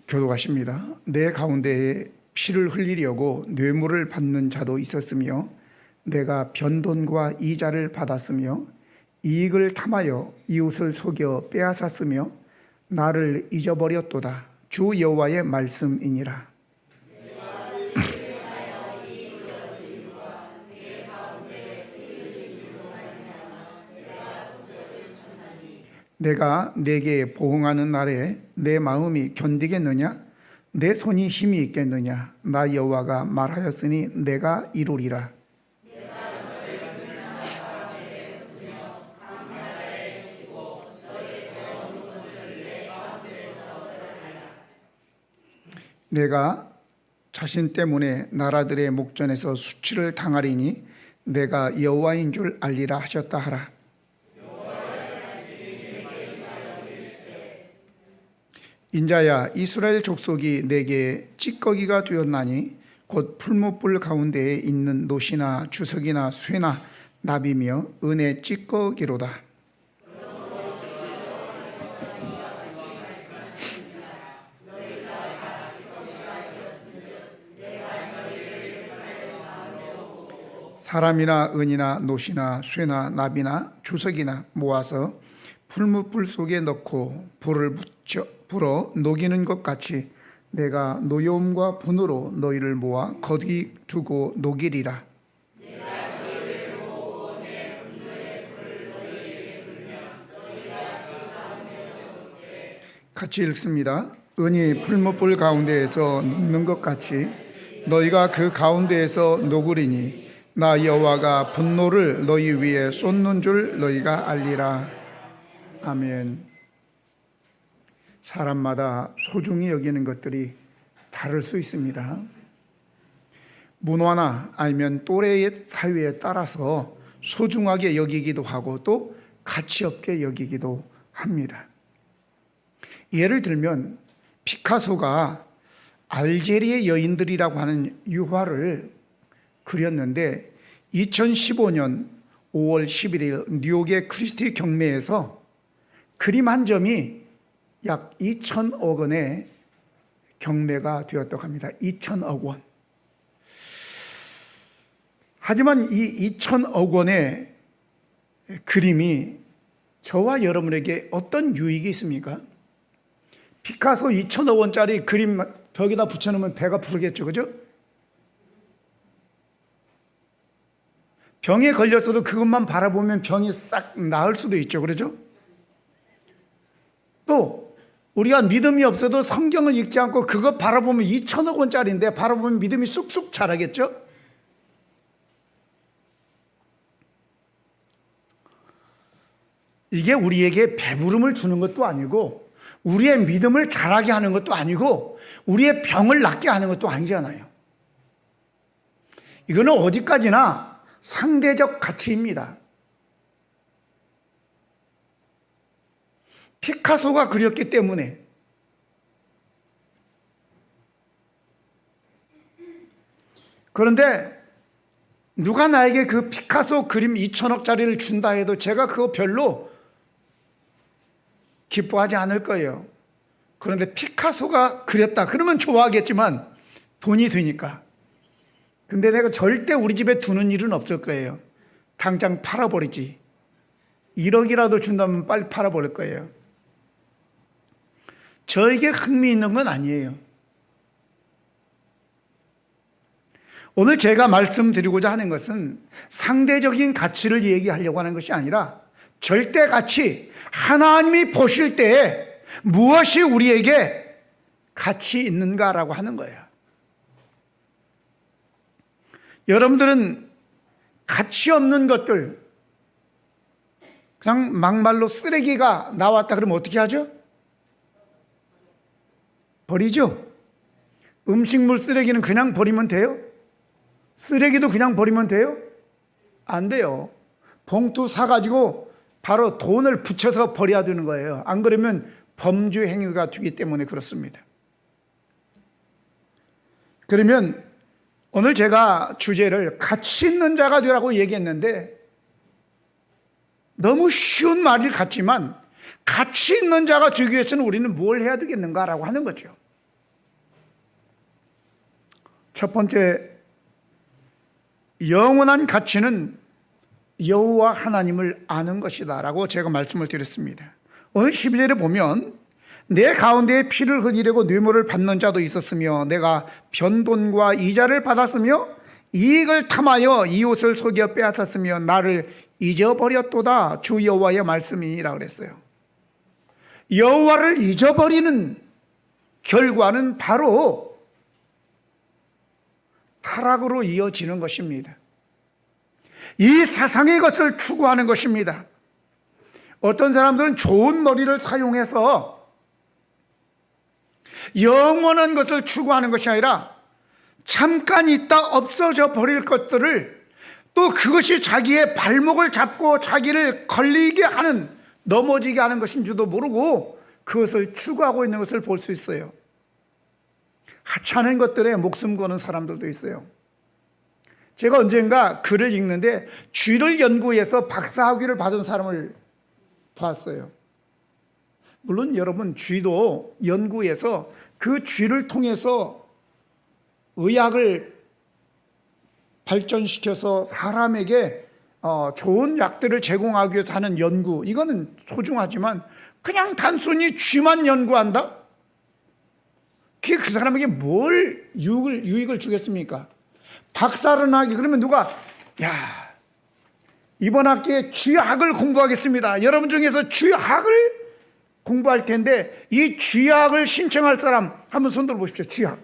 교도하십니다. 내 가운데에 피를 흘리려고 뇌물을 받는 자도 있었으며 내가 변돈과 이자를 받았으며 이익을 탐하여 이웃을 속여 빼앗았으며 나를 잊어버렸도다. 주 여호와의 말씀이니라. 내가 내게 보응하는 날에 내 마음이 견디겠느냐? 내 손이 힘이 있겠느냐? 나 여호와가 말하였으니 내가 이루리라. 내가 자신 때문에 나라들의 목전에서 수치를 당하리니 내가 여호와인 줄 알리라 하셨다 하라. 인자야, 이스라엘 족속이 내게 찌꺼기가 되었나니 곧 풀무불 가운데에 있는 노시나 주석이나 쇠나 나비며 은의 찌꺼기로다. 사람이나 은이나 노시나 쇠나 나비나 주석이나 모아서 풀무불 속에 넣고 불어 녹이는 것 같이 내가 노여움과 분으로 너희를 모아 거기 두고 녹이리라. 같이 읽습니다. 은이 풀무불 가운데에서 녹는 것 같이 너희가 그 가운데에서 녹으리니 나 여호와가 분노를 너희 위에 쏟는 줄 너희가 알리라. 아멘. 사람마다 소중히 여기는 것들이 다를 수 있습니다. 문화나 아니면 또래의 사회에 따라서 소중하게 여기기도 하고 또 가치 없게 여기기도 합니다. 예를 들면 피카소가 알제리의 여인들이라고 하는 유화를 그렸는데 2015년 5월 11일 뉴욕의 크리스티 경매에서 그림 한 점이 약 2천억 원의 경매가 되었다고 합니다. 2천억 원. 하지만 이 2천억 원의 그림이 저와 여러분에게 어떤 유익이 있습니까? 피카소 2천억 원짜리 그림 벽에다 붙여놓으면 배가 부르겠죠, 그죠? 병에 걸렸어도 그것만 바라보면 병이 싹 나을 수도 있죠, 그러죠? 또 우리가 믿음이 없어도 성경을 읽지 않고 그거 바라보면 2천억 원짜리인데 바라보면 믿음이 쑥쑥 자라겠죠? 이게 우리에게 배부름을 주는 것도 아니고 우리의 믿음을 자라게 하는 것도 아니고 우리의 병을 낫게 하는 것도 아니잖아요. 이거는 어디까지나 상대적 가치입니다. 피카소가 그렸기 때문에 그런데 누가 나에게 그 피카소 그림 2천억짜리를 준다 해도 제가 그거 별로 기뻐하지 않을 거예요. 그런데 피카소가 그렸다 그러면 좋아하겠지만 돈이 드니까. 근데 내가 절대 우리 집에 두는 일은 없을 거예요. 당장 팔아버리지. 1억이라도 준다면 빨리 팔아버릴 거예요. 저에게 흥미있는 건 아니에요. 오늘 제가 말씀드리고자 하는 것은 상대적인 가치를 얘기하려고 하는 것이 아니라 절대 가치, 하나님이 보실 때에 무엇이 우리에게 가치 있는가라고 하는 거예요. 여러분들은 가치 없는 것들, 그냥 막말로 쓰레기가 나왔다 그러면 어떻게 하죠? 버리죠? 음식물 쓰레기는 그냥 버리면 돼요? 쓰레기도 그냥 버리면 돼요? 안 돼요. 봉투 사가지고 바로 돈을 붙여서 버려야 되는 거예요. 안 그러면 범죄 행위가 되기 때문에 그렇습니다. 그러면 오늘 제가 주제를 가치 있는 자가 되라고 얘기했는데 너무 쉬운 말일 같지만 가치 있는 자가 되기 위해서는 우리는 뭘 해야 되겠는가라고 하는 거죠. 첫 번째, 영원한 가치는 여호와 하나님을 아는 것이다 라고 제가 말씀을 드렸습니다. 오늘 12절에 보면 내 가운데에 피를 흘리려고 뇌물을 받는 자도 있었으며 내가 변돈과 이자를 받았으며 이익을 탐하여 이웃을 속여 빼앗았으며 나를 잊어버렸도다. 주 여호와의 말씀이라 그랬어요. 여호와를 잊어버리는 결과는 바로 타락으로 이어지는 것입니다. 이 세상의 것을 추구하는 것입니다. 어떤 사람들은 좋은 머리를 사용해서 영원한 것을 추구하는 것이 아니라 잠깐 있다 없어져 버릴 것들을, 또 그것이 자기의 발목을 잡고 자기를 걸리게 하는, 넘어지게 하는 것인 줄도 모르고 그것을 추구하고 있는 것을 볼 수 있어요. 하찮은 것들에 목숨 거는 사람들도 있어요. 제가 언젠가 글을 읽는데 쥐를 연구해서 박사학위를 받은 사람을 봤어요. 물론 여러분, 쥐도 연구해서 그 쥐를 통해서 의학을 발전시켜서 사람에게 좋은 약들을 제공하기 위해서 하는 연구, 이거는 소중하지만 그냥 단순히 쥐만 연구한다? 그게 그 사람에게 뭘 유익을 주겠습니까? 박사를 하기, 그러면 누가 야, 이번 학기에 쥐학을 공부하겠습니다. 여러분 중에서 쥐학을 공부할 텐데 이 쥐학을 신청할 사람 한번 손 들어 보십시오. 쥐학.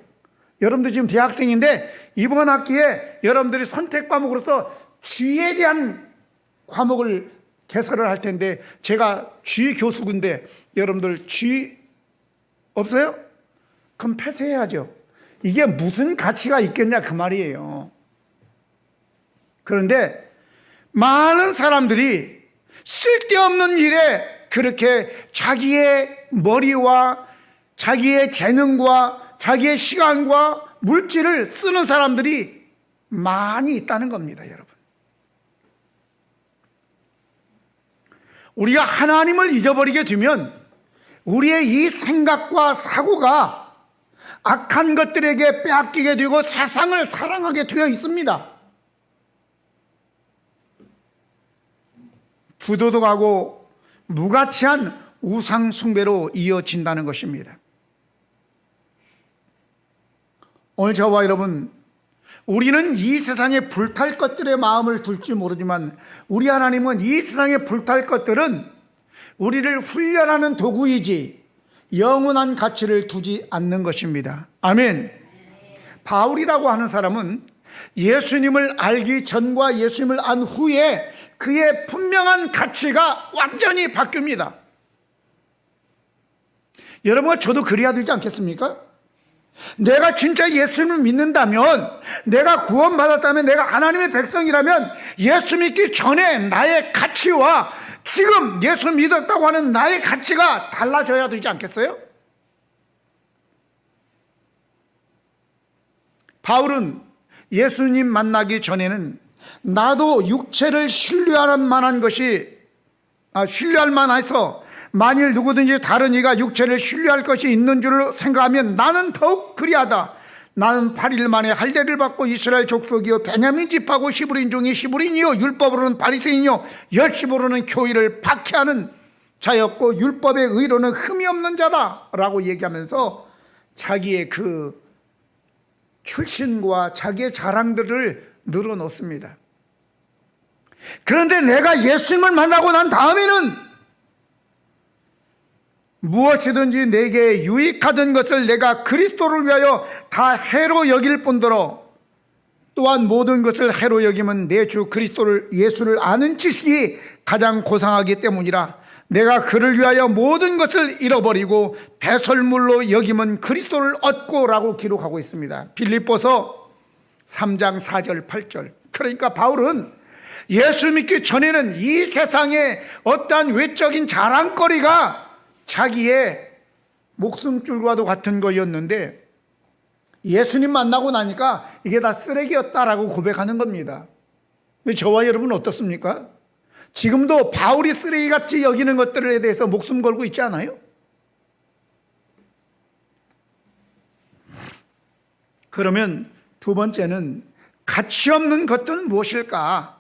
여러분들 지금 대학생인데 이번 학기에 여러분들이 선택 과목으로서 쥐에 대한 과목을 개설을 할 텐데, 제가 쥐 교수인데 여러분들 쥐 없어요? 그럼 폐쇄해야죠. 이게 무슨 가치가 있겠냐 그 말이에요. 그런데 많은 사람들이 쓸데없는 일에 그렇게 자기의 머리와 자기의 재능과 자기의 시간과 물질을 쓰는 사람들이 많이 있다는 겁니다, 여러분. 우리가 하나님을 잊어버리게 되면 우리의 이 생각과 사고가 악한 것들에게 빼앗기게 되고 세상을 사랑하게 되어 있습니다. 부도덕하고 무가치한 우상 숭배로 이어진다는 것입니다. 오늘 저와 여러분, 우리는 이 세상에 불탈 것들의 마음을 둘지 모르지만 우리 하나님은 이 세상에 불탈 것들은 우리를 훈련하는 도구이지 영원한 가치를 두지 않는 것입니다. 아멘. 바울이라고 하는 사람은 예수님을 알기 전과 예수님을 안 후에 그의 분명한 가치가 완전히 바뀝니다. 여러분, 저도 그래야 되지 않겠습니까? 내가 진짜 예수님을 믿는다면, 내가 구원받았다면, 내가 하나님의 백성이라면 예수 믿기 전에 나의 가치와 지금 예수 믿었다고 하는 나의 가치가 달라져야 되지 않겠어요? 바울은 예수님 만나기 전에는 나도 육체를 신뢰할 만한 것이 신뢰할 만해서 만일 누구든지 다른 이가 육체를 신뢰할 것이 있는 줄 생각하면 나는 더욱 그리하다. 나는 8일 만에 할례를 받고 이스라엘 족속이요 베냐민 집하고 히브리인 중에 히브리인이요 율법으로는 바리새인이요 열심으로는 교의를 박해하는 자였고 율법의 의로는 흠이 없는 자다라고 얘기하면서 자기의 그 출신과 자기의 자랑들을 늘어놓습니다. 그런데 내가 예수님을 만나고 난 다음에는 무엇이든지 내게 유익하던 것을 내가 그리스도를 위하여 다 해로 여길 뿐더러 또한 모든 것을 해로 여기면 내 주 그리스도를 예수를 아는 지식이 가장 고상하기 때문이라. 내가 그를 위하여 모든 것을 잃어버리고 배설물로 여기면 그리스도를 얻고라고 기록하고 있습니다. 빌립보서 3장 4절 8절. 그러니까 바울은 예수 믿기 전에는 이 세상에 어떠한 외적인 자랑거리가 자기의 목숨줄과도 같은 거였는데 예수님 만나고 나니까 이게 다 쓰레기였다라고 고백하는 겁니다. 저와 여러분은 어떻습니까? 지금도 바울이 쓰레기같이 여기는 것들에 대해서 목숨 걸고 있지 않아요? 그러면 두 번째는 가치 없는 것들은 무엇일까?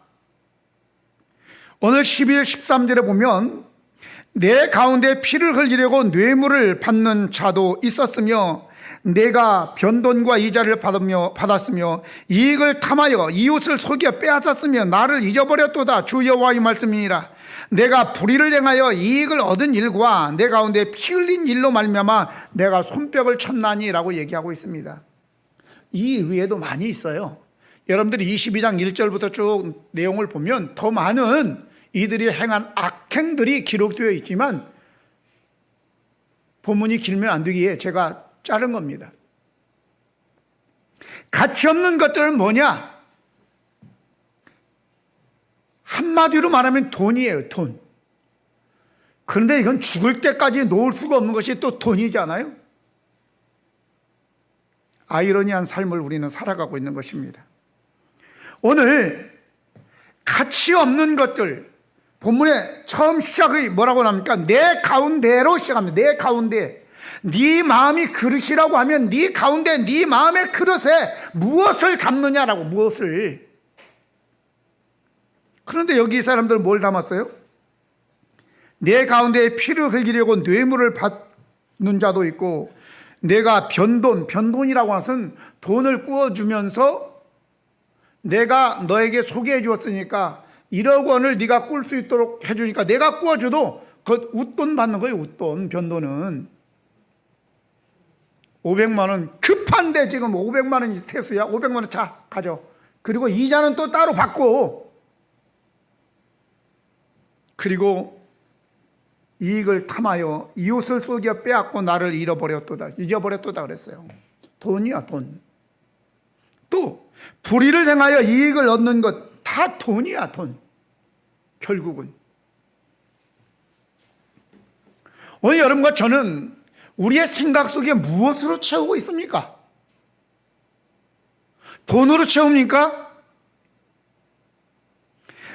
오늘 12절 13절에 보면 내 가운데 피를 흘리려고 뇌물을 받는 자도 있었으며 내가 변돈과 이자를 받았으며 이익을 탐하여 이웃을 속여 빼앗았으며 나를 잊어버렸도다. 주 여호와의 말씀이니라. 내가 불의를 행하여 이익을 얻은 일과 내 가운데 피 흘린 일로 말미암아 내가 손뼉을 쳤나니 라고 얘기하고 있습니다. 이 외에도 많이 있어요. 여러분들이 22장 1절부터 쭉 내용을 보면 더 많은 이들이 행한 악행들이 기록되어 있지만 본문이 길면 안 되기에 제가 자른 겁니다. 가치 없는 것들은 뭐냐? 한마디로 말하면 돈이에요, 돈. 그런데 이건 죽을 때까지 놓을 수가 없는 것이 또 돈이잖아요. 아이러니한 삶을 우리는 살아가고 있는 것입니다. 오늘 가치 없는 것들, 본문에 처음 시작이 뭐라고 합니까? 내 가운데로 시작합니다. 내 가운데. 네 마음이 그릇이라고 하면 네 가운데 네 마음의 그릇에 무엇을 담느냐라고, 무엇을. 그런데 여기 이 사람들은 뭘 담았어요? 내 가운데 피를 흘리려고 뇌물을 받는 자도 있고, 내가 변돈이라고 하는 것은 돈을 꾸어주면서 내가 너에게 소개해 주었으니까 1억 원을 네가 꿀 수 있도록 해주니까 내가 꾸어줘도 그 웃돈 받는 거예요. 웃돈, 변돈은. 500만 원 급한데 지금 500만 원이 태수야. 500만 원 자 가져. 그리고 이자는 또 따로 받고, 그리고 이익을 탐하여 이웃을 속여 빼앗고 나를 잊어버렸도다 그랬어요. 돈이야, 돈. 또 불의를 행하여 이익을 얻는 것 다 돈이야, 돈. 결국은 오늘 여러분과 저는 우리의 생각 속에 무엇으로 채우고 있습니까? 돈으로 채웁니까?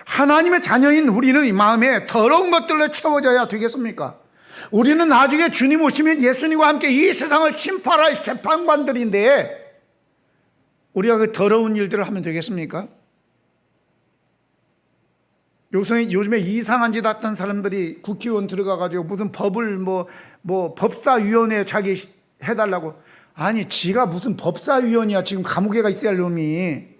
하나님의 자녀인 우리는 이 마음에 더러운 것들로 채워져야 되겠습니까? 우리는 나중에 주님 오시면 예수님과 함께 이 세상을 심판할 재판관들인데 우리가 그 더러운 일들을 하면 되겠습니까? 요즘에 이상한 짓 했던 사람들이 국회의원 들어가가지고 무슨 법을 법사위원회 자기 해달라고. 아니, 지가 무슨 법사위원이야. 지금 감옥에 가 있어야 할 놈이.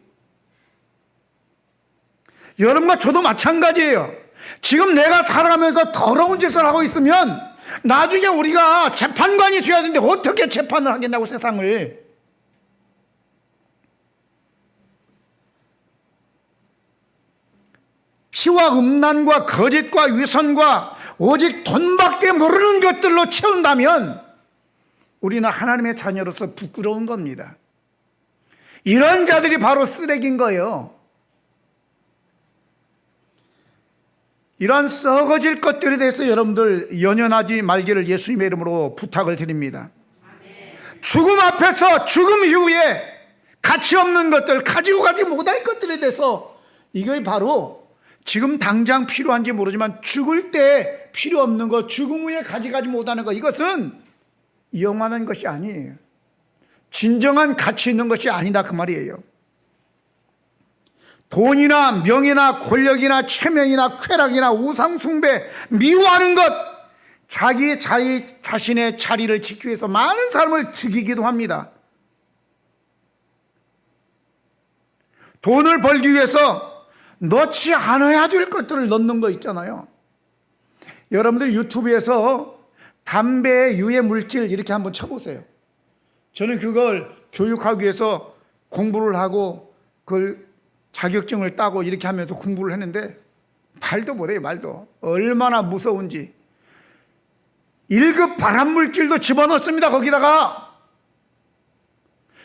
여러분과 저도 마찬가지예요. 지금 내가 살아가면서 더러운 짓을 하고 있으면 나중에 우리가 재판관이 되어야 되는데 어떻게 재판을 하겠냐고, 세상을. 피와 음란과 거짓과 위선과 오직 돈밖에 모르는 것들로 채운다면 우리는 하나님의 자녀로서 부끄러운 겁니다. 이런 자들이 바로 쓰레기인 거예요. 이러한 썩어질 것들에 대해서 여러분들 연연하지 말기를 예수님의 이름으로 부탁을 드립니다. 죽음 앞에서, 죽음 이후에 가치 없는 것들, 가지고 가지 못할 것들에 대해서, 이게 바로 지금 당장 필요한지 모르지만 죽을 때 필요 없는 것, 죽음 후에 가져가지 못하는 것, 이것은 영원한 것이 아니에요. 진정한 가치 있는 것이 아니다, 그 말이에요. 돈이나 명예나 권력이나 체면이나 쾌락이나 우상숭배, 미워하는 것, 자기 자신의 자리를 지키기 위해서 많은 사람을 죽이기도 합니다. 돈을 벌기 위해서 넣지 않아야 될 것들을 넣는 거 있잖아요. 여러분들 유튜브에서 담배 유해 물질 이렇게 한번 쳐보세요. 저는 그걸 교육하기 위해서 공부를 하고 그걸 자격증을 따고 이렇게 하면서 공부를 했는데 말도 못해요, 말도. 얼마나 무서운지. 1급 발암물질도 집어넣습니다, 거기다가.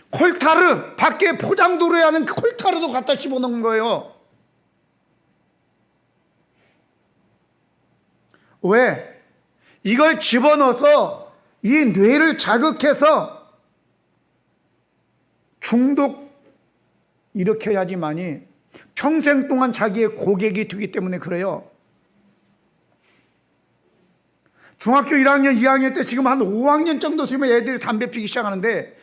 콜타르, 밖에 포장도로에 하는 콜타르도 갖다 집어넣은 거예요. 왜? 이걸 집어넣어서 이 뇌를 자극해서 중독 일으켜야지만이 평생 동안 자기의 고객이 되기 때문에 그래요. 중학교 1학년, 2학년 때 지금 한 5학년 정도 되면 애들이 담배 피기 시작하는데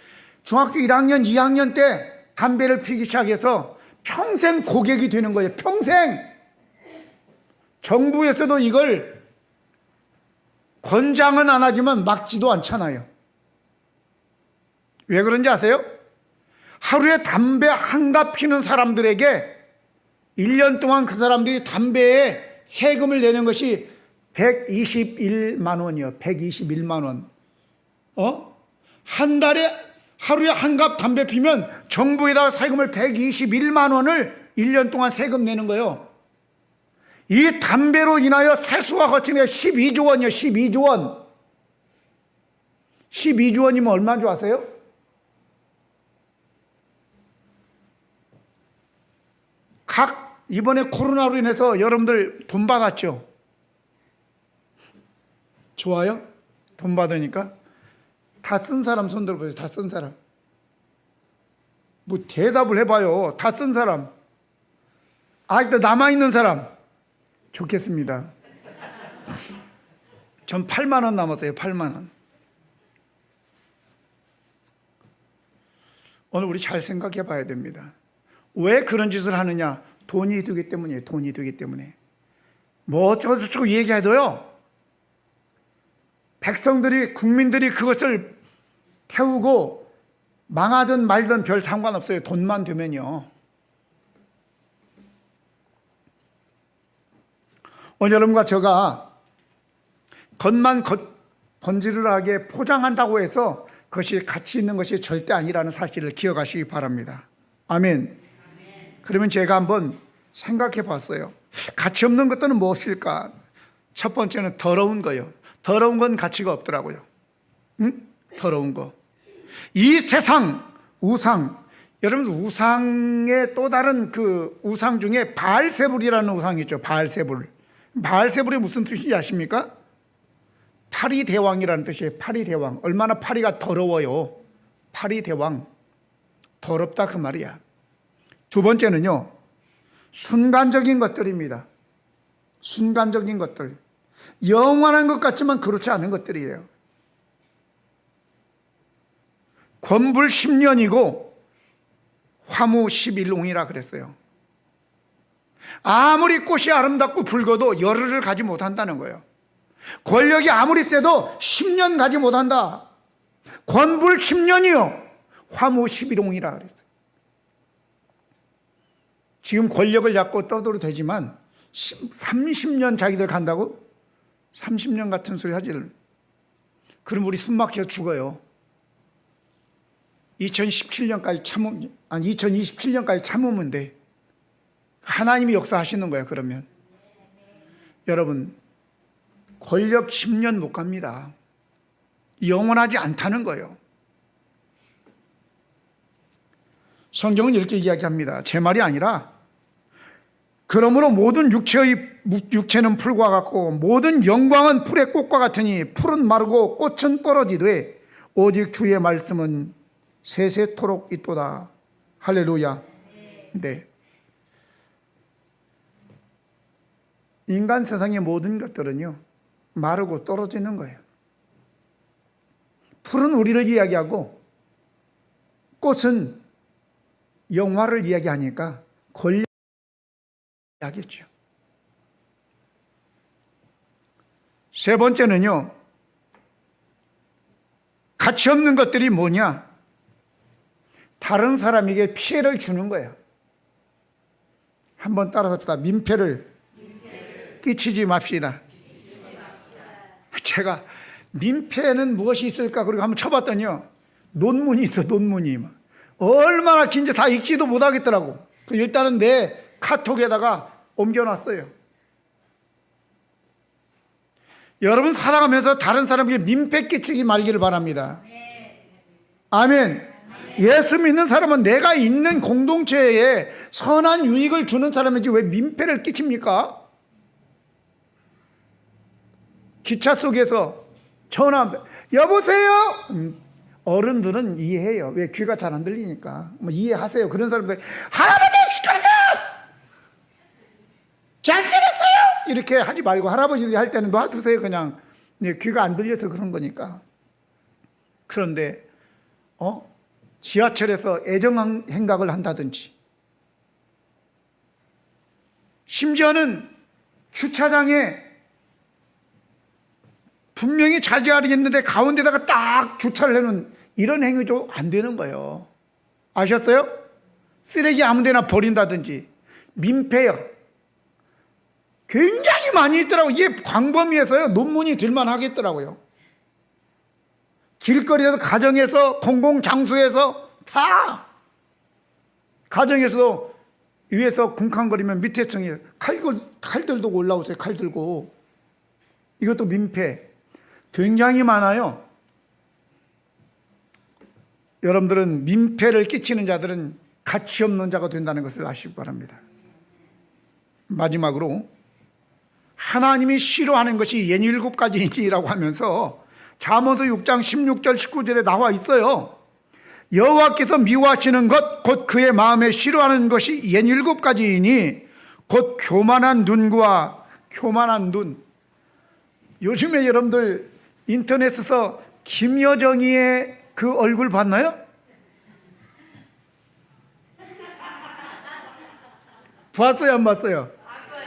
중학교 1학년, 2학년 때 담배를 피기 시작해서 평생 고객이 되는 거예요. 평생. 정부에서도 이걸 권장은 안 하지만 막지도 않잖아요. 왜 그런지 아세요? 하루에 담배 한 갑 피는 사람들에게 1년 동안 그 사람들이 담배에 세금을 내는 것이 121만 원이요. 121만 원. 한 달에 하루에 한 갑 담배 피면 정부에다가 세금을 121만 원을 1년 동안 세금 내는 거예요. 이 담배로 인하여 세수가 거친 게 12조 원이요. 12조 원. 12조 원이면 얼마인 줄 아세요? 이번에 코로나로 인해서 여러분들 돈 받았죠? 좋아요? 돈 받으니까? 다 쓴 사람 손 들어보세요. 다 쓴 사람. 뭐 대답을 해봐요. 다 쓴 사람. 아직도 남아있는 사람. 좋겠습니다. 전 8만 원 남았어요. 8만 원. 오늘 우리 잘 생각해 봐야 됩니다. 왜 그런 짓을 하느냐? 돈이 되기 때문이에요. 돈이 되기 때문에. 뭐 어쩌고저쩌고 얘기해도요, 백성들이, 국민들이 그것을 태우고 망하든 말든 별 상관없어요. 돈만 되면요. 오늘 여러분과 제가 겉만 번지르르하게 포장한다고 해서 그것이 가치 있는 것이 절대 아니라는 사실을 기억하시기 바랍니다. 아멘. 그러면 제가 한번 생각해 봤어요. 가치 없는 것들은 무엇일까? 첫 번째는 더러운 거요. 더러운 건 가치가 없더라고요. 응? 더러운 거. 이 세상, 우상. 여러분, 우상의 또 다른 그 우상 중에 바알세불이라는 우상이 있죠. 바알세불. 바알세불이 무슨 뜻인지 아십니까? 파리대왕이라는 뜻이에요. 파리대왕. 얼마나 파리가 더러워요. 파리대왕. 더럽다 그 말이야. 두 번째는요, 순간적인 것들입니다. 순간적인 것들. 영원한 것 같지만 그렇지 않은 것들이에요. 권불 10년이고 화무 11옹이라 그랬어요. 아무리 꽃이 아름답고 붉어도 열흘을 가지 못한다는 거예요. 권력이 아무리 세도 10년 가지 못한다. 권불 10년이요. 화무 11옹이라 그랬어요. 지금 권력을 잡고 떠들어도 되지만 30년 자기들 간다고? 30년 같은 소리 하지를. 그럼 우리 숨 막혀 죽어요. 2027년까지 참으면, 2027년까지 참으면 돼. 하나님이 역사하시는 거예요. 그러면 여러분, 권력 10년 못 갑니다. 영원하지 않다는 거예요. 성경은 이렇게 이야기합니다. 제 말이 아니라, 그러므로 모든 육체는 풀과 같고 모든 영광은 풀의 꽃과 같으니 풀은 마르고 꽃은 떨어지되 오직 주의 말씀은 세세토록 있도다. 할렐루야. 네. 인간 세상의 모든 것들은요, 마르고 떨어지는 거예요. 풀은 우리를 이야기하고 꽃은 영화를 이야기하니까 권력 이야기했죠. 세 번째는요, 가치 없는 것들이 뭐냐? 다른 사람에게 피해를 주는 거예요. 한번 따라합시다. 민폐를 끼치지 맙시다. 제가 민폐는 무엇이 있을까 그리고 한번 쳐봤더니요, 논문이 있어. 논문이 얼마나 긴지 다 읽지도 못하겠더라고. 일단은 내 카톡에다가 옮겨놨어요. 여러분, 살아가면서 다른 사람에게 민폐 끼치지 말기를 바랍니다. 아멘. 예수 믿는 사람은 내가 있는 공동체에 선한 유익을 주는 사람이지 왜 민폐를 끼칩니까? 기차 속에서 전화합니다. 여보세요? 어른들은 이해해요. 왜? 귀가 잘 안 들리니까. 뭐 이해하세요. 그런 사람들, 할아버지 시끄러세요! 잘 지냈어요? 이렇게 하지 말고, 할아버지들이 할 때는 놔두세요. 그냥 귀가 안 들려서 그런 거니까. 그런데 지하철에서 애정 행각을 한다든지, 심지어는 주차장에 분명히 자리하게 있는데 가운데다가 딱 주차를 해놓은 이런 행위도 안 되는 거예요. 아셨어요? 쓰레기 아무 데나 버린다든지, 민폐요. 굉장히 많이 있더라고요. 이게 광범위해서요, 논문이 될만 하겠더라고요. 길거리에서, 가정에서, 공공장소에서 다, 가정에서 위에서 쿵쾅거리면 밑에 층에 칼 들고 올라오세요. 칼 들고. 이것도 민폐. 굉장히 많아요. 여러분들은 민폐를 끼치는 자들은 가치 없는 자가 된다는 것을 아시기 바랍니다. 마지막으로 하나님이 싫어하는 것이 67가지이라고 하면서 잠언서 6장 16절 19절에 나와 있어요. 여호와께서 미워하시는 것 곧 그의 마음에 싫어하는 것이 67가지이니 곧 교만한 눈과 교만한 눈. 요즘에 여러분들 인터넷에서 김여정이의 그 얼굴 봤나요? 봤어요, 안 봤어요?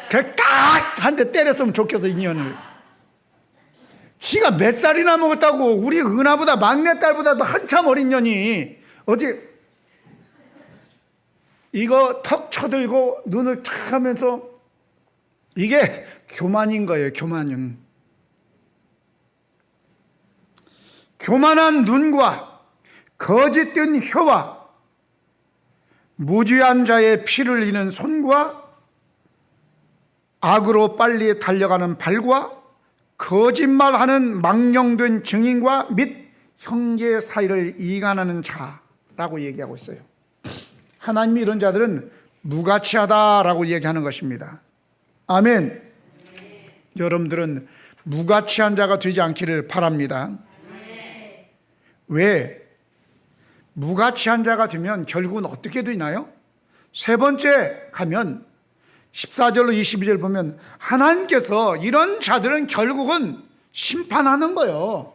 딱 한 대 때렸으면 좋겠어, 인연을. 지가 몇 살이나 먹었다고. 우리 은하보다 막내딸보다도 한참 어린 년이 어제 이거 턱 쳐들고 눈을 탁 하면서, 이게 교만인 거예요. 교만은. 교만한 눈과 거짓된 혀와 무죄한 자의 피를 흘리는 손과 악으로 빨리 달려가는 발과 거짓말하는 망령된 증인과 및 형제 사이를 이간하는 자라고 얘기하고 있어요. 하나님이 이런 자들은 무가치하다라고 얘기하는 것입니다. 아멘. 여러분들은 무가치한 자가 되지 않기를 바랍니다. 왜? 무가치한 자가 되면 결국은 어떻게 되나요? 세 번째 가면 14절로 22절 보면 하나님께서 이런 자들은 결국은 심판하는 거예요.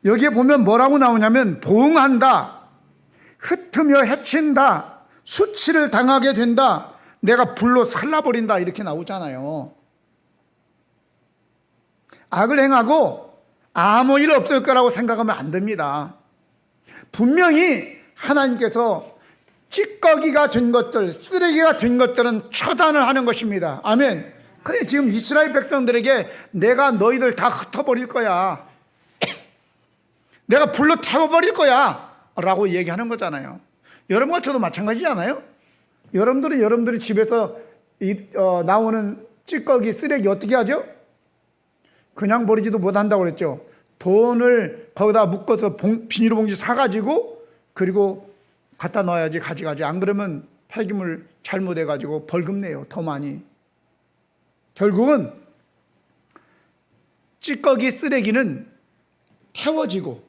여기에 보면 뭐라고 나오냐면 보응한다, 흩으며 해친다, 수치를 당하게 된다, 내가 불로 살라버린다, 이렇게 나오잖아요. 악을 행하고 아무 일 없을 거라고 생각하면 안 됩니다. 분명히 하나님께서 찌꺼기가 된 것들, 쓰레기가 된 것들은 처단을 하는 것입니다. 아멘. 그래, 지금 이스라엘 백성들에게 내가 너희들 다 흩어버릴 거야, 내가 불로 태워버릴 거야 라고 얘기하는 거잖아요. 여러분과 저도 마찬가지잖아요. 여러분들은 여러분들이 집에서 나오는 찌꺼기, 쓰레기 어떻게 하죠? 그냥 버리지도 못한다고 그랬죠. 돈을 거기다 묶어서 비닐봉지 사가지고 그리고 갖다 넣어야지 가져가지. 안 그러면 폐기물 잘못해가지고 벌금 내요, 더 많이. 결국은 찌꺼기, 쓰레기는 태워지고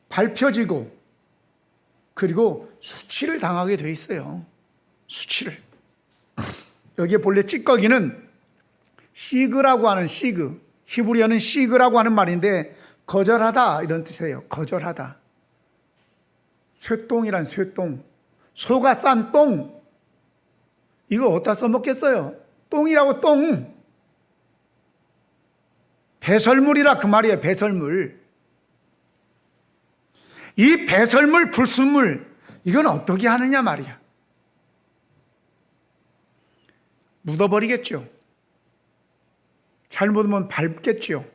밟혀지고 그리고 수치를 당하게 돼 있어요. 수치를. 여기에 본래 찌꺼기는 시그라고 하는, 시그, 히브리어는 시그라고 하는 말인데 거절하다 이런 뜻이에요. 거절하다. 쇠똥이란 쇠똥, 소가 싼 똥, 이거 어디다 써먹겠어요? 똥이라고, 똥. 배설물이라 그 말이에요. 배설물. 이 배설물, 불순물, 이건 어떻게 하느냐 말이야. 묻어버리겠죠. 잘못하면 밟겠죠.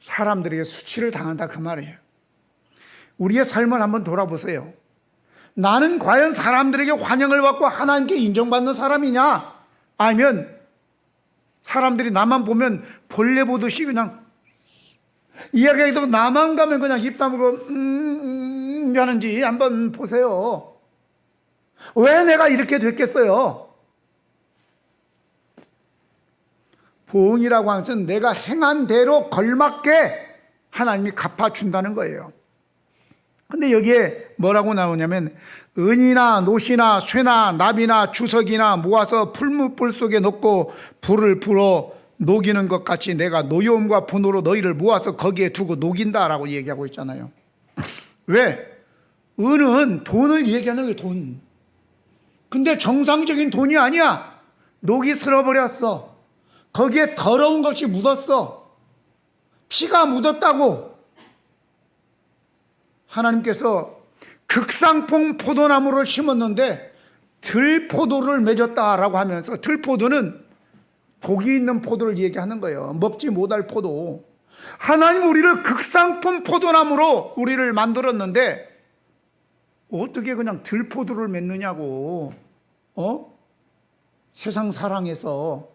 사람들에게 수치를 당한다, 그 말이에요. 우리의 삶을 한번 돌아보세요. 나는 과연 사람들에게 환영을 받고 하나님께 인정받는 사람이냐? 아니면 사람들이 나만 보면 벌레 보듯이 그냥 이야기해도 나만 가면 그냥 입 다물고 하는지 한번 보세요. 왜 내가 이렇게 됐겠어요? 보응이라고 하는 것은 내가 행한 대로 걸맞게 하나님이 갚아준다는 거예요. 근데 여기에 뭐라고 나오냐면 은이나 노시나 쇠나 나비나 주석이나 모아서 풀무불 속에 넣고 불을 불어 녹이는 것 같이 내가 노여움과 분노로 너희를 모아서 거기에 두고 녹인다라고 얘기하고 있잖아요. 왜? 은은 돈을 얘기하는 거예요, 돈. 근데 정상적인 돈이 아니야. 녹이 슬어버렸어. 거기에 더러운 것이 묻었어. 피가 묻었다고. 하나님께서 극상품 포도나무를 심었는데 들포도를 맺었다라고 하면서, 들포도는 독이 있는 포도를 얘기하는 거예요. 먹지 못할 포도. 하나님 우리를 극상품 포도나무로 우리를 만들었는데 어떻게 그냥 들포도를 맺느냐고. 세상 사랑해서.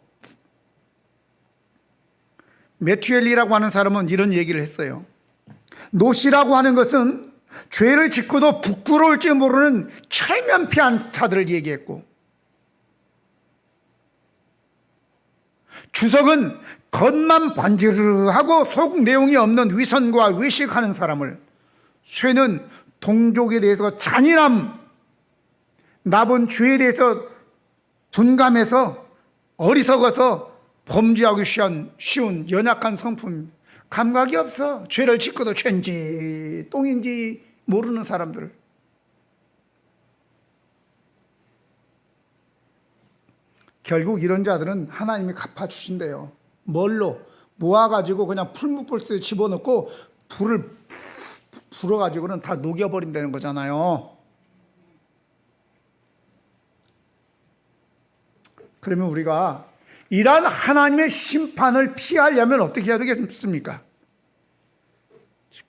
메튜엘이라고 하는 사람은 이런 얘기를 했어요. 노시라고 하는 것은 죄를 짓고도 부끄러울지 모르는 철면피한 자들을 얘기했고, 주석은 겉만 번지르하고 속 내용이 없는 위선과 외식하는 사람을, 쇠는 동족에 대해서 잔인함, 납은 죄에 대해서 둔감해서 어리석어서 범죄하기 쉬운 연약한 성품, 감각이 없어. 죄를 짓고도 죄인지 똥인지 모르는 사람들. 결국 이런 자들은 하나님이 갚아주신대요. 뭘로? 모아가지고 그냥 풀무불소에 집어넣고 불을 불어가지고는 다 녹여버린다는 거잖아요. 그러면 우리가 이러한 하나님의 심판을 피하려면 어떻게 해야 되겠습니까?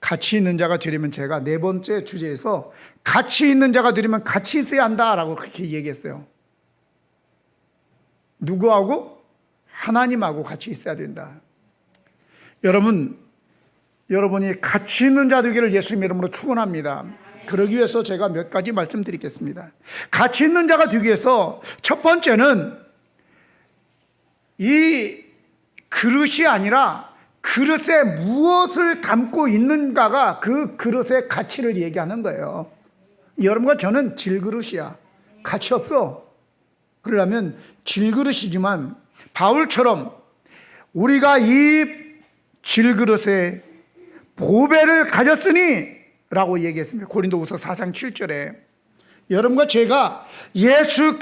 가치 있는 자가 되려면, 제가 네 번째 주제에서 가치 있는 자가 되려면 같이 있어야 한다라고 그렇게 얘기했어요. 누구하고? 하나님하고 같이 있어야 된다. 여러분이 가치 있는 자 되기를 예수님 이름으로 축원합니다. 그러기 위해서 제가 몇 가지 말씀드리겠습니다. 가치 있는 자가 되기 위해서 첫 번째는 이 그릇이 아니라 그릇에 무엇을 담고 있는가가 그 그릇의 가치를 얘기하는 거예요. 여러분과 저는 질그릇이야. 가치 없어. 그러려면 질그릇이지만 바울처럼 우리가 이 질그릇에 보배를 가졌으니 라고 얘기했습니다. 고린도후서 4장 7절에. 여러분과 제가 예수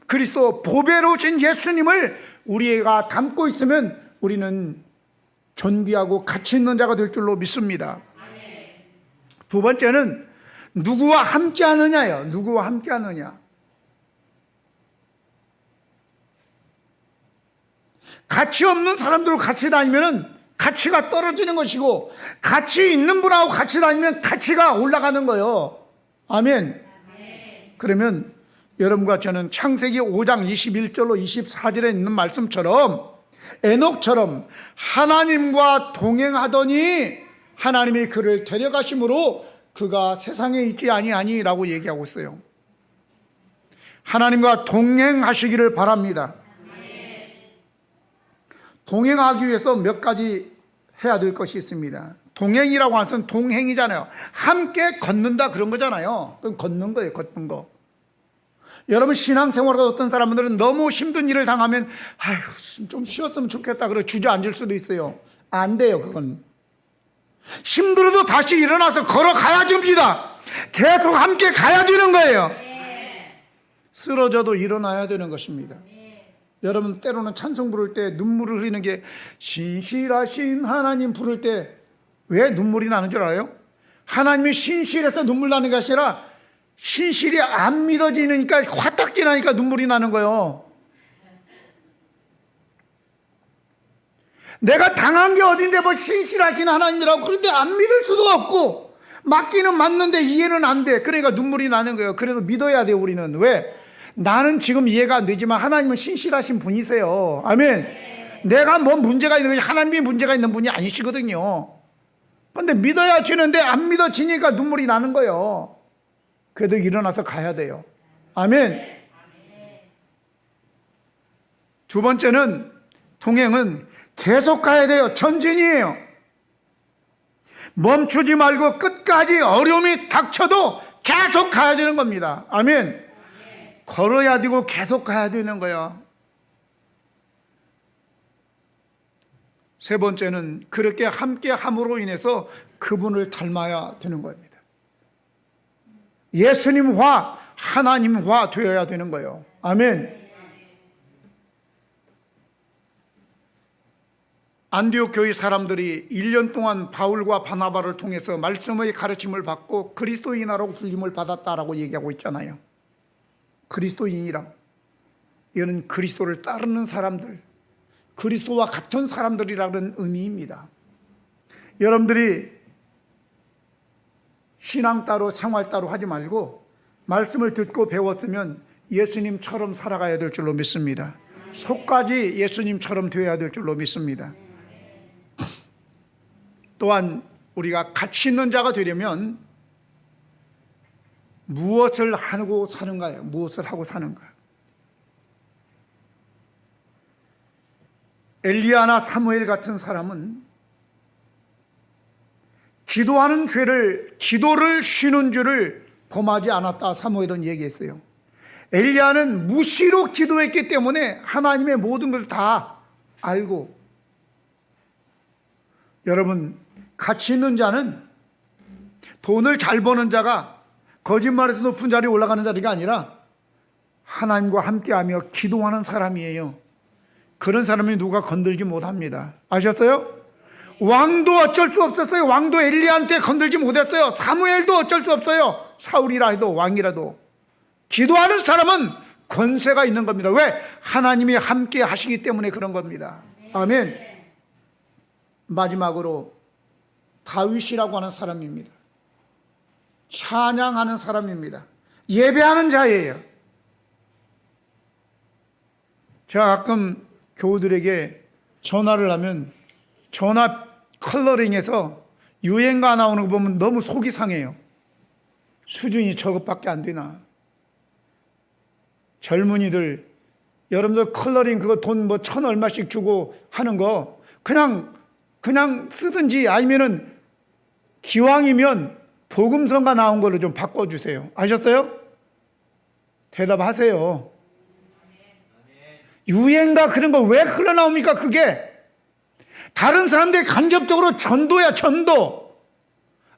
그리스도 보배로 오신 예수님을 우리가 담고 있으면 우리는 존귀하고 가치 있는 자가 될 줄로 믿습니다. 두 번째는 누구와 함께 하느냐예요. 누구와 함께 하느냐. 가치 없는 사람들과 같이 다니면 가치가 떨어지는 것이고, 가치 있는 분하고 같이 다니면 가치가 올라가는 거예요. 아멘. 그러면 여러분과 저는 창세기 5장 21절로 24절에 있는 말씀처럼 에녹처럼 하나님과 동행하더니 하나님이 그를 데려가심으로 그가 세상에 있지 아니하니라고 얘기하고 있어요. 하나님과 동행하시기를 바랍니다. 동행하기 위해서 몇 가지 해야 될 것이 있습니다. 동행이라고 하는 것은 동행이잖아요. 함께 걷는다 그런 거잖아요. 그럼 걷는 거예요, 걷는 거. 여러분 신앙생활과 어떤 사람들은 너무 힘든 일을 당하면 아휴 좀 쉬었으면 좋겠다 그래 주저앉을 수도 있어요. 안 돼요. 그건 힘들어도 다시 일어나서 걸어가야 됩니다. 계속 함께 가야 되는 거예요. 쓰러져도 일어나야 되는 것입니다. 여러분 때로는 찬송 부를 때 눈물을 흘리는 게, 신실하신 하나님 부를 때 왜 눈물이 나는 줄 알아요? 하나님이 신실해서 눈물 나는 것이 아니라 신실이 안 믿어지니까 화딱지 나니까 눈물이 나는 거예요. 내가 당한 게 어딘데 뭐 신실하신 하나님이라고. 그런데 안 믿을 수도 없고 맞기는 맞는데 이해는 안 돼. 그러니까 눈물이 나는 거예요. 그래도 믿어야 돼. 우리는 왜? 나는 지금 이해가 안 되지만 하나님은 신실하신 분이세요. 아멘. 내가 뭐 문제가 있는 것이 하나님이 문제가 있는 분이 아니시거든요. 그런데 믿어야 되는데 안 믿어지니까 눈물이 나는 거예요. 그래도 일어나서 가야 돼요. 아멘. 두 번째는 동행은 계속 가야 돼요. 전진이에요. 멈추지 말고 끝까지 어려움이 닥쳐도 계속 가야 되는 겁니다. 아멘. 걸어야 되고 계속 가야 되는 거예요. 세 번째는 그렇게 함께 함으로 인해서 그분을 닮아야 되는 겁니다. 예수님화, 하나님화 되어야 되는 거예요. 아멘. 안디옥 교회 사람들이 1년 동안 바울과 바나바를 통해서 말씀의 가르침을 받고 그리스도인이라고 불림을 받았다라고 얘기하고 있잖아요. 그리스도인이란 이거는 그리스도를 따르는 사람들, 그리스도와 같은 사람들이라는 의미입니다. 여러분들이 신앙 따로 생활 따로 하지 말고 말씀을 듣고 배웠으면 예수님처럼 살아가야 될 줄로 믿습니다. 속까지 예수님처럼 되어야 될 줄로 믿습니다. 또한 우리가 가치 있는 자가 되려면 무엇을 하고 사는가요? 무엇을 하고 사는가? 엘리야나 사무엘 같은 사람은 기도하는 죄를, 기도를 쉬는 죄를 범하지 않았다. 사무엘은 얘기했어요. 엘리야는 무시로 기도했기 때문에 하나님의 모든 것을 다 알고, 여러분 가치 있는 자는 돈을 잘 버는 자가 거짓말에서 높은 자리에 올라가는 자리가 아니라 하나님과 함께하며 기도하는 사람이에요. 그런 사람이 누가 건들지 못합니다. 아셨어요? 왕도 어쩔 수 없었어요. 왕도 엘리야한테 건들지 못했어요. 사무엘도 어쩔 수 없어요. 사울이라 해도 왕이라도. 기도하는 사람은 권세가 있는 겁니다. 왜? 하나님이 함께 하시기 때문에 그런 겁니다. 아멘. 마지막으로 다윗이라고 하는 사람입니다. 찬양하는 사람입니다. 예배하는 자예요. 제가 가끔 교우들에게 전화를 하면 전화 컬러링에서 유행가 나오는 거 보면 너무 속이 상해요. 수준이 저것밖에 안 되나. 젊은이들, 여러분들 컬러링 그거 돈 뭐 1,000 얼마씩 주고 하는 거 그냥 쓰든지 아니면은 기왕이면 복음성가 나온 걸로 좀 바꿔주세요. 아셨어요? 대답하세요. 유행가 그런 거 왜 흘러나옵니까? 그게 다른 사람들이 간접적으로 전도야, 전도.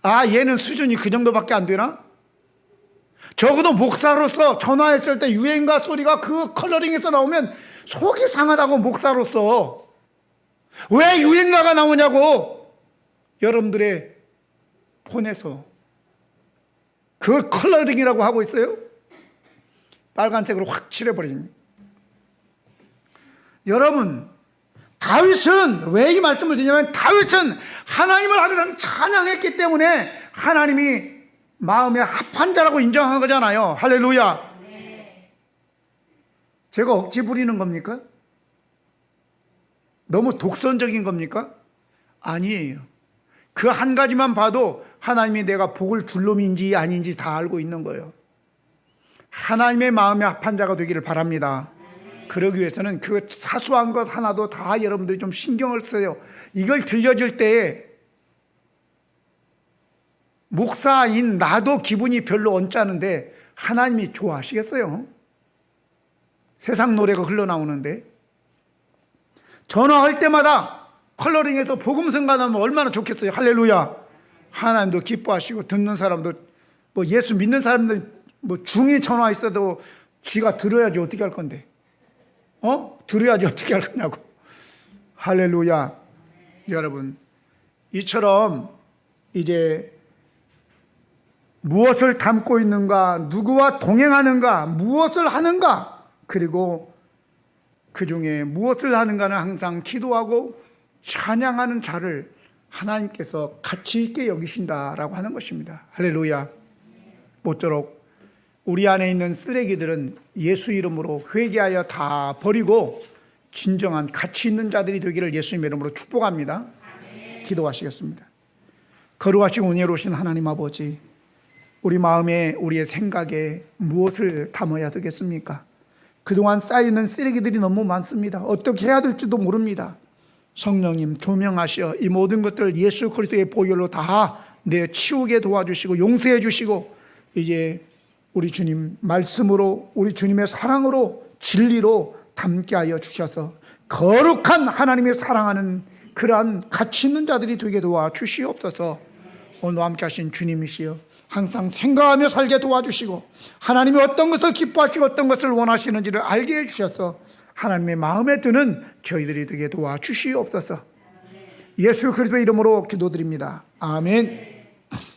아, 얘는 수준이 그 정도밖에 안 되나? 적어도 목사로서 전화했을 때 유행가 소리가 그 컬러링에서 나오면 속이 상하다고. 목사로서 왜 유행가가 나오냐고. 여러분들의 폰에서 그걸 컬러링이라고 하고 있어요. 빨간색으로 확 칠해버립니다. 여러분, 다윗은 왜 이 말씀을 드냐면 다윗은 하나님을 항상 찬양했기 때문에 하나님이 마음에 합한 자라고 인정한 거잖아요. 할렐루야. 제가 억지 부리는 겁니까? 너무 독선적인 겁니까? 아니에요. 그 한 가지만 봐도 하나님이 내가 복을 줄 놈인지 아닌지 다 알고 있는 거예요. 하나님의 마음에 합한 자가 되기를 바랍니다. 그러기 위해서는 그 사소한 것 하나도 다 여러분들이 좀 신경을 써요. 이걸 들려줄 때에 목사인 나도 기분이 별로 언짢은데 하나님이 좋아하시겠어요? 세상 노래가 흘러나오는데 전화할 때마다 컬러링해서 복음성가 나면 얼마나 좋겠어요. 할렐루야. 하나님도 기뻐하시고 듣는 사람도 뭐 예수 믿는 사람들 뭐 중이 전화 있어도 쥐가 들어야지 어떻게 할 건데. 들어야지 어떻게 할 거냐고. 할렐루야. 여러분, 이처럼 이제 무엇을 담고 있는가, 누구와 동행하는가, 무엇을 하는가, 그리고 그 중에 무엇을 하는가는 항상 기도하고 찬양하는 자를 하나님께서 가치 있게 여기신다라고 하는 것입니다. 할렐루야. 모쪼록 우리 안에 있는 쓰레기들은 예수 이름으로 회개하여 다 버리고 진정한 가치 있는 자들이 되기를 예수님 이름으로 축복합니다. 기도하시겠습니다. 거룩하시고 은혜로우신 하나님 아버지, 우리 마음에 우리의 생각에 무엇을 담아야 되겠습니까? 그동안 쌓이는 쓰레기들이 너무 많습니다. 어떻게 해야 될지도 모릅니다. 성령님 조명하시어 이 모든 것들을 예수 그리스도의 보혈로 다 내치우게 도와주시고 용서해 주시고 이제 우리 주님 말씀으로 우리 주님의 사랑으로 진리로 담게 하여 주셔서 거룩한 하나님의 사랑하는 그러한 가치 있는 자들이 되게 도와주시옵소서. 오늘 함께 하신 주님이시여 항상 생각하며 살게 도와주시고 하나님이 어떤 것을 기뻐하시고 어떤 것을 원하시는지를 알게 해주셔서 하나님의 마음에 드는 저희들이 되게 도와주시옵소서. 예수 그리스도의 이름으로 기도드립니다. 아멘.